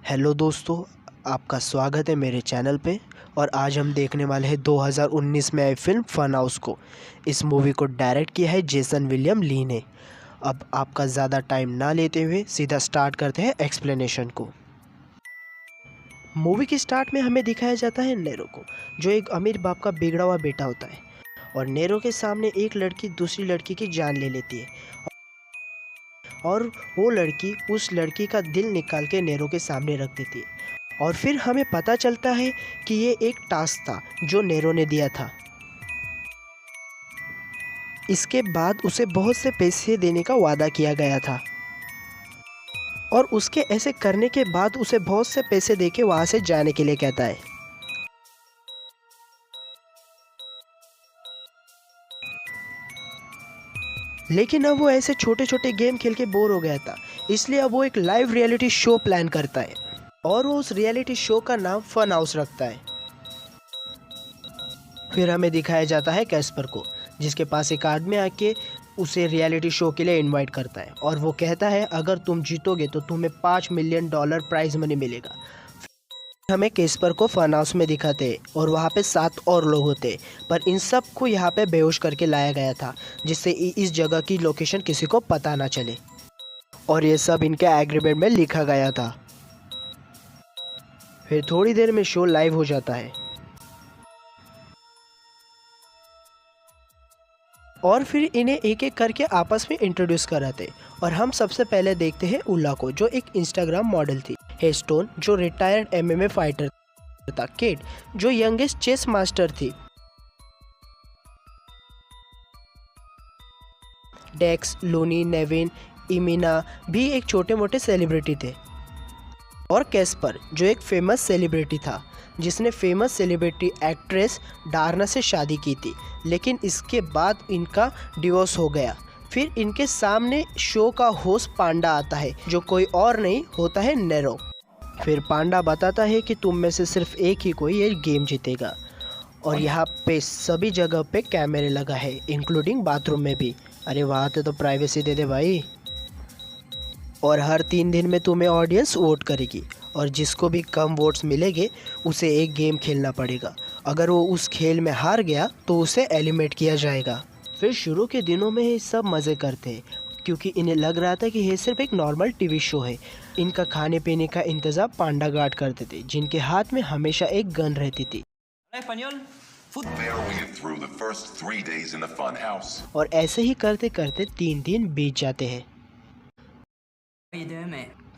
Hello दोस्तों, आपका स्वागत है मेरे चैनल पे। और आज हम देखने वाले हैं 2019 में आई फिल्म फन हाउस को। इस मूवी को डायरेक्ट किया है जेसन विलियम ली ने। अब आपका ज़्यादा टाइम ना लेते हुए सीधा स्टार्ट करते हैं एक्सप्लेनेशन को। मूवी के स्टार्ट में हमें दिखाया जाता है नेरो को, जो एक अमीर बाप का बिगड़ा हुआ बेटा होता है। और नेरो के सामने एक लड़की दूसरी लड़की की जान ले लेती है और वो लड़की उस लड़की का दिल निकाल के नेरो के सामने रख देती है। और फिर हमें पता चलता है कि ये एक टास्क था जो नेरो ने दिया था। इसके बाद उसे बहुत से पैसे देने का वादा किया गया था और उसके ऐसे करने के बाद उसे बहुत से पैसे देके वहाँ से जाने के लिए कहता है। लेकिन अब वो ऐसे छोटे छोटे गेम खेल के बोर हो गया था, इसलिए अब वो एक लाइव रियलिटी शो प्लान करता है और वो उस रियलिटी शो का नाम फन हाउस रखता है। फिर हमें दिखाया जाता है कैस्पर को, जिसके पास एक आदमी आके उसे रियलिटी शो के लिए इनवाइट करता है और वो कहता है अगर तुम जीतोगे तो तुम्हें $5 मिलियन प्राइज मनी मिलेगा। हमें कैस्पर को फन हाउस में दिखाते और वहाँ पे 7 और लोग होते, पर इन सब को यहाँ पे बेहोश करके लाया गया था जिससे इस जगह की लोकेशन किसी को पता ना चले। और ये सब इनके एग्रीमेंट में लिखा गया था। फिर थोड़ी देर में शो लाइव हो जाता है और फिर इन्हें एक एक करके आपस में इंट्रोड्यूस कराते। और हम सबसे पहले देखते हैं उला को, जो एक इंस्टाग्राम मॉडल थी। हेस्टोन, जो रिटायर्ड एमएमए फाइटर था। केट, जो यंगेस्ट चेस मास्टर थी। डेक्स, लूनी, नेविन, इमिना भी एक छोटे मोटे सेलिब्रिटी थे। और कैस्पर, जो एक फेमस सेलिब्रिटी था जिसने फेमस सेलिब्रिटी एक्ट्रेस डार्ना से शादी की थी, लेकिन इसके बाद इनका डिवोर्स हो गया। फिर इनके सामने शो का होस्ट पांडा आता है, जो कोई और नहीं होता है नेरो। फिर पांडा बताता है कि तुम में से सिर्फ एक ही कोई ये गेम जीतेगा। और यहाँ पे सभी जगह पे कैमरे लगा है, इंक्लूडिंग बाथरूम में भी। अरे वहाँ तो प्राइवेसी दे दे भाई। और हर 3 दिन में तुम्हें ऑडियंस वोट करेगी और जिसको भी कम वोट्स मिलेंगे उसे एक गेम खेलना पड़ेगा। अगर वो उस खेल में हार गया तो उसे एलिमिनेट किया जाएगा। फिर शुरू के दिनों में ये सब मज़े करते हैं क्योंकि इन्हें लग रहा था कि ये सिर्फ एक नॉर्मल टीवी शो है। इनका खाने पीने का इंतज़ाम पांडा गार्ड करते थे, जिनके हाथ में हमेशा एक गन रहती थी। और ऐसे ही करते करते 3 दिन बीत जाते हैं।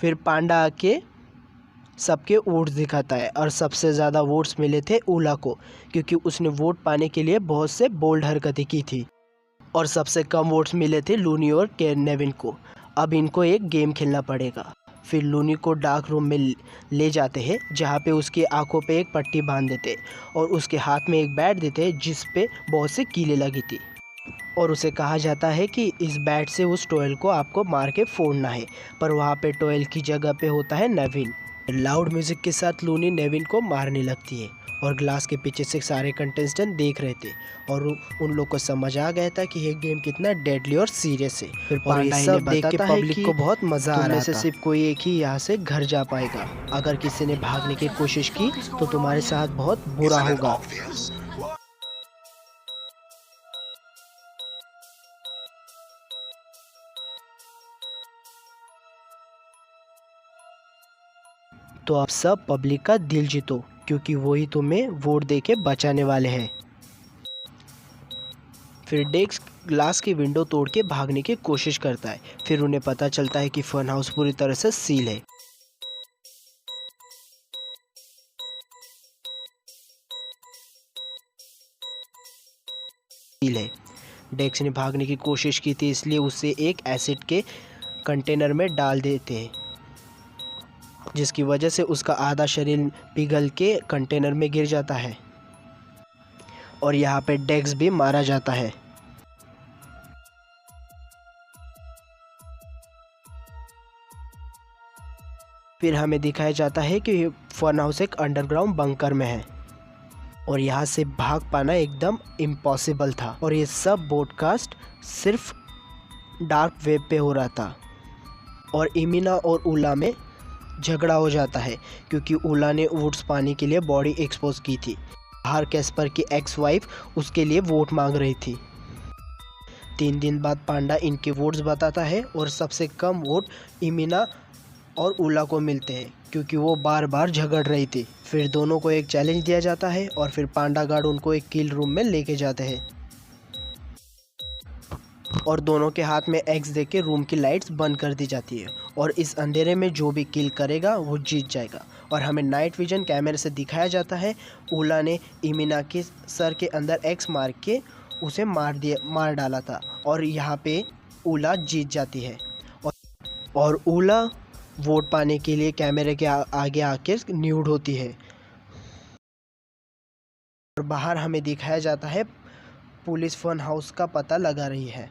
फिर पांडा आके सबके वोट्स दिखाता है और सबसे ज़्यादा वोट्स मिले थे उला को, क्योंकि उसने वोट पाने के लिए बहुत से बोल्ड हरकतें की थी। और सबसे कम वोट्स मिले थे लूनी और नेविन को। अब इनको एक गेम खेलना पड़ेगा। फिर लूनी को डार्क रूम में ले जाते हैं, जहाँ पे उसकी आंखों पे एक पट्टी बांध देते और उसके हाथ में एक बैट देते हैं जिस पे बहुत से कीले लगी थी। और उसे कहा जाता है कि इस बैट से उस टोयल को आपको मार के फोड़ना है, पर वहाँ पे टोयल की जगह पे होता है नेविन। लाउड म्यूजिक के साथ लूनी नेविन को मारने लगती है और ग्लास के पीछे से सारे कंटेस्टेंट देख रहे थे और उन लोग को समझ आ गया था कि ये गेम कितना डेडली और सीरियस है। फिर पांडा सब देख के पब्लिक को बहुत मजा आ रहा था। सिर्फ कोई एक ही यहाँ से घर जा पाएगा। अगर किसी ने भागने की कोशिश की तो तुम्हारे साथ बहुत बुरा होगा। तो आप सब पब्लिक का दिल जीतो, क्योंकि वही तुम्हें वोट देके बचाने वाले हैं। फिर डेक्स ग्लास की विंडो तोड़ के भागने की कोशिश करता है। फिर उन्हें पता चलता है कि फन हाउस पूरी तरह से सील है। डेक्स ने भागने की कोशिश की थी, इसलिए उसे एक एसिड के कंटेनर में डाल देते हैं, जिसकी वजह से उसका आधा शरीर पिघल के कंटेनर में गिर जाता है और यहाँ पे डेक्स भी मारा जाता है। फिर हमें दिखाया जाता है कि फन हाउस एक अंडरग्राउंड बंकर में है और यहाँ से भाग पाना एकदम इम्पॉसिबल था। और ये सब ब्रॉडकास्ट सिर्फ डार्क वेब पे हो रहा था और इमिना और उला में झगड़ा हो जाता है क्योंकि उला ने वोट्स पाने के लिए बॉडी एक्सपोज की थी। बाहर कैस्पर की एक्स वाइफ उसके लिए वोट मांग रही थी। 3 दिन बाद पांडा इनके वोट्स बताता है और सबसे कम वोट इमिना और उला को मिलते हैं क्योंकि वो बार बार झगड़ रही थी। फिर दोनों को एक चैलेंज दिया जाता है और फिर पांडा गार्ड उनको एक किल रूम में लेके जाते हैं और दोनों के हाथ में एक्स देके रूम की लाइट्स बंद कर दी जाती है और इस अंधेरे में जो भी किल करेगा वो जीत जाएगा। और हमें नाइट विजन कैमरे से दिखाया जाता है उला ने इमिना के सर के अंदर एक्स मार के उसे मार डाला था और यहाँ पे उला जीत जाती है और उला वोट पाने के लिए कैमरे के आगे आके न्यूड होती है। और बाहर हमें दिखाया जाता है पुलिस फन हाउस का पता लगा रही है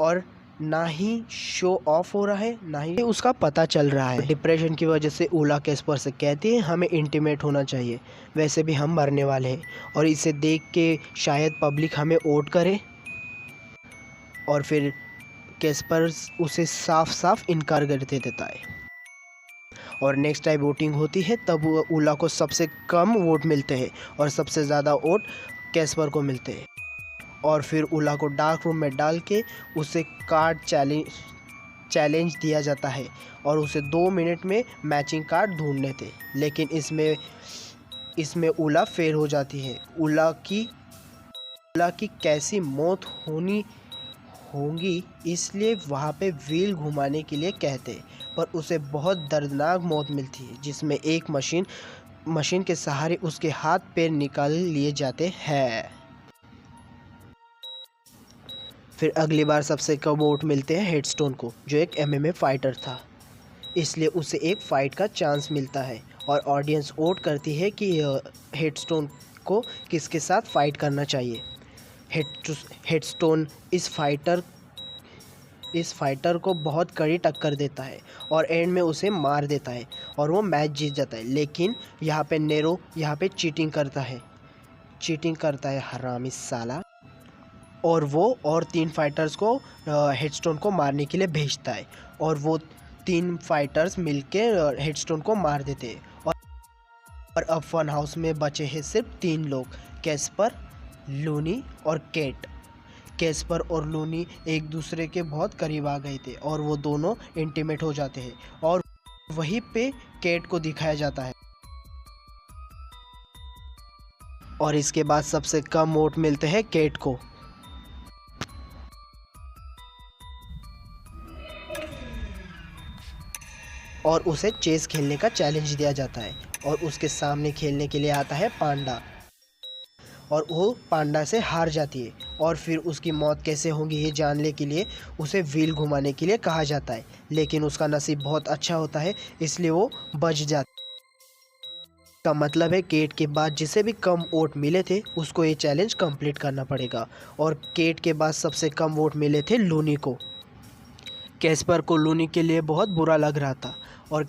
और ना ही शो ऑफ हो रहा है ना ही उसका पता चल रहा है। डिप्रेशन की वजह से उला कैस्पर से कहती है हमें इंटीमेट होना चाहिए, वैसे भी हम मरने वाले हैं और इसे देख के शायद पब्लिक हमें वोट करे। और फिर कैस्पर उसे साफ साफ इनकार कर देता है और नेक्स्ट टाइम वोटिंग होती है तब उला को सबसे कम वोट मिलते हैं और सबसे ज़्यादा वोट कैस्पर को मिलते हैं। और फिर उला को डार्क रूम में डाल के उसे कार्ड चैलेंज दिया जाता है और उसे 2 मिनट में मैचिंग कार्ड ढूंढने थे, लेकिन इसमें उला फेल हो जाती है। उला की कैसी मौत होगी इसलिए वहाँ पे व्हील घुमाने के लिए कहते हैं, पर उसे बहुत दर्दनाक मौत मिलती है जिसमें एक मशीन के सहारे उसके हाथ पैर निकाल लिए जाते हैं। फिर अगली बार सबसे कम वोट मिलते हैं हेडस्टोन को जो एक MMA फाइटर था, इसलिए उसे एक फ़ाइट का चांस मिलता है और ऑडियंस वोट करती है कि हेडस्टोन को किसके साथ फ़ाइट करना चाहिए। हेडस्टोन इस फाइटर को बहुत कड़ी टक्कर देता है और एंड में उसे मार देता है और वो मैच जीत जाता है। लेकिन यहाँ पे नेरो चीटिंग करता है हरामी साला, और वो और 3 फाइटर्स को हेडस्टोन को मारने के लिए भेजता है और वो 3 फाइटर्स मिलके हेडस्टोन को मार देते हैं। और अब फन हाउस में बचे हैं सिर्फ 3 लोग, कैस्पर, लूनी और केट। कैस्पर और लूनी एक दूसरे के बहुत करीब आ गए थे और वो दोनों इंटीमेट हो जाते हैं और वहीं पे केट को दिखाया जाता है। और इसके बाद सबसे कम वोट मिलते हैं केट को। और उसे चेस खेलने का चैलेंज दिया जाता है और उसके सामने खेलने के लिए आता है पांडा और वो पांडा से हार जाती है। और फिर उसकी मौत कैसे होगी ये जानने के लिए उसे व्हील घुमाने के लिए कहा जाता है, लेकिन उसका नसीब बहुत अच्छा होता है इसलिए वो बच जाता है। का मतलब है केट के बाद जिसे भी कम वोट मिले थे उसको ये चैलेंज कंप्लीट करना पड़ेगा। और केट के बाद सबसे कम वोट मिले थे लूनी को। कैस्पर को लूनी के लिए बहुत बुरा लग रहा था और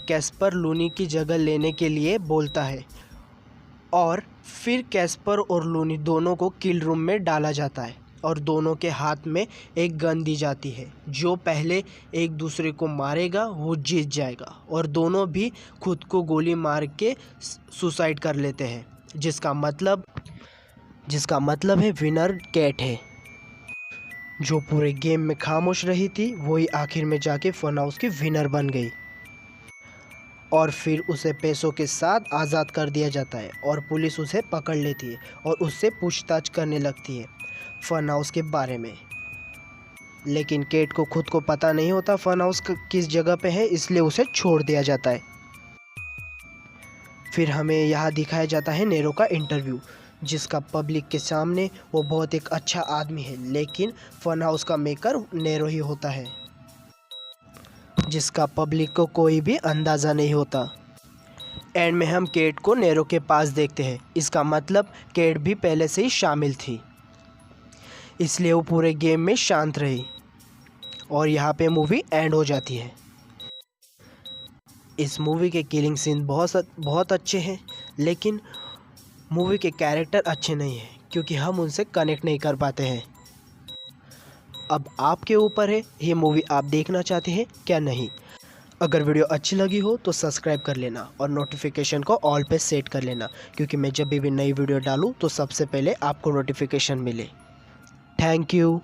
कैस्पर लूनी की जगह लेने के लिए बोलता है और फिर कैस्पर और लूनी दोनों को किल रूम में डाला जाता है और दोनों के हाथ में एक गन दी जाती है। जो पहले एक दूसरे को मारेगा वो जीत जाएगा और दोनों भी खुद को गोली मार के सुसाइड कर लेते हैं, जिसका मतलब है विनर कैट है। जो पूरे गेम में खामोश रही थी वही आखिर में जाके फन हाउस की विनर बन गई और फिर उसे पैसों के साथ आज़ाद कर दिया जाता है और पुलिस उसे पकड़ लेती है और उससे पूछताछ करने लगती है फन हाउस के बारे में। लेकिन केट को खुद को पता नहीं होता फन हाउस किस जगह पे है, इसलिए उसे छोड़ दिया जाता है। फिर हमें यहाँ दिखाया जाता है नेरो का इंटरव्यू, जिसका पब्लिक के सामने वो बहुत एक अच्छा आदमी है, लेकिन फन हाउस का मेकर नेरो ही होता है जिसका पब्लिक को कोई भी अंदाज़ा नहीं होता। एंड में हम केट को नेरो के पास देखते हैं, इसका मतलब केट भी पहले से ही शामिल थी, इसलिए वो पूरे गेम में शांत रही और यहाँ पे मूवी एंड हो जाती है। इस मूवी के किलिंग सीन बहुत अच्छे हैं, लेकिन मूवी के कैरेक्टर अच्छे नहीं हैं क्योंकि हम उनसे कनेक्ट नहीं कर पाते हैं। अब आपके ऊपर है ये मूवी आप देखना चाहते हैं क्या नहीं। अगर वीडियो अच्छी लगी हो तो सब्सक्राइब कर लेना और नोटिफिकेशन को ऑल पे सेट कर लेना, क्योंकि मैं जब भी नई वीडियो डालूँ तो सबसे पहले आपको नोटिफिकेशन मिले। Thank you.